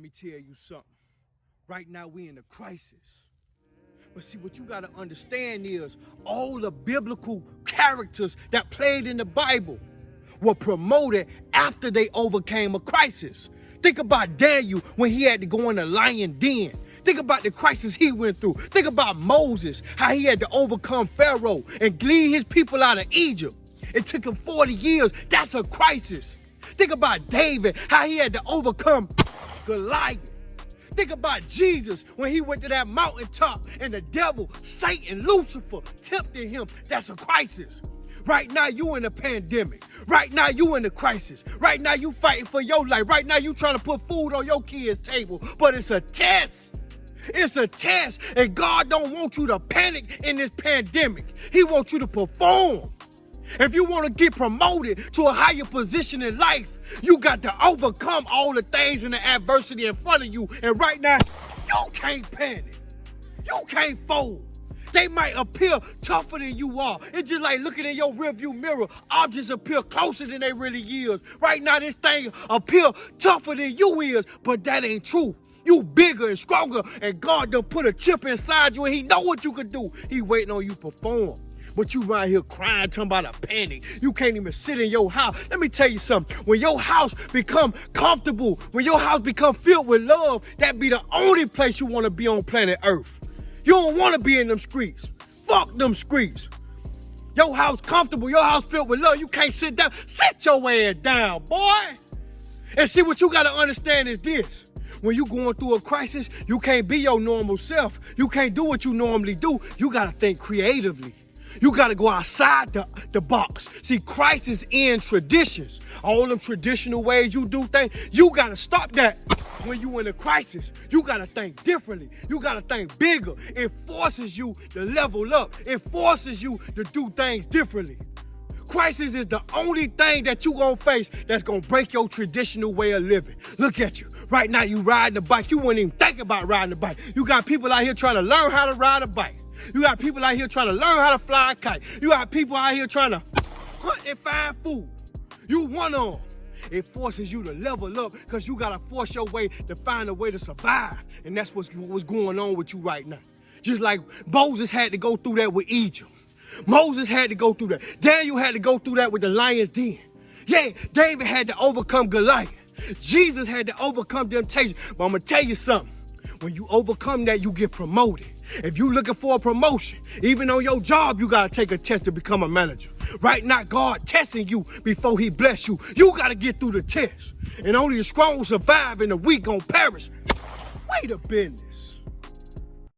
me tell you something. Right now we in a crisis. But see, what you gotta understand is all the biblical characters that played in the Bible were promoted after they overcame a crisis. Think about Daniel when he had to go in the lion den. Think about the crisis he went through. Think about Moses, how he had to overcome Pharaoh and lead his people out of Egypt. It took him 40 years. That's a crisis. Think about David, how he had to overcome Goliath. Think about Jesus when he went to that mountaintop and the devil, Satan, Lucifer, tempted him. That's a crisis. Right now, you in a pandemic. Right now, you in a crisis. Right now, you fighting for your life. Right now, you trying to put food on your kids' table. But it's a test. It's a test. And God don't want you to panic in this pandemic. He wants you to perform. If you want to get promoted to a higher position in life, you got to overcome all the things and the adversity in front of you. And right now, you can't panic. You can't fold. They might appear tougher than you are. It's just like looking in your rearview mirror. Objects appear closer than they really is. Right now, this thing appear tougher than you is, but that ain't true. You bigger and stronger, and God done put a chip inside you, and he know what you can do. He waiting on you to perform. But you right here crying, talking about a panic. You can't even sit in your house. Let me tell you something. When your house become comfortable, when your house become filled with love, that be the only place you want to be on planet Earth. You don't want to be in them streets. Fuck them streets. Your house comfortable, your house filled with love. You can't sit down. Sit your ass down, boy. And see, what you got to understand is this. When you going through a crisis, you can't be your normal self. You can't do what you normally do. You got to think creatively. You got to go outside the box. See, crisis in traditions. All them traditional ways you do things, you got to stop that. When you in a crisis, you got to think differently. You got to think bigger. It forces you to level up. It forces you to do things differently. Crisis is the only thing that you gonna face that's gonna break your traditional way of living. Look at you. Right now you riding a bike. You wouldn't even think about riding a bike. You got people out here trying to learn how to ride a bike. You got people out here trying to learn how to fly a kite. You got people out here trying to hunt and find food. You one of them. It forces you to level up because you gotta force your way to find a way to survive. And that's what's going on with you right now. Just like Moses had to go through that with Egypt. Moses had to go through that. Daniel had to go through that with the lion's den. Yeah, David had to overcome Goliath. Jesus had to overcome temptation. But I'm going to tell you something. When you overcome that, you get promoted. If you're looking for a promotion, even on your job, you got to take a test to become a manager. Right now, God testing you before he bless you. You got to get through the test. And only the strong survive and the weak gonna perish. Wait a business.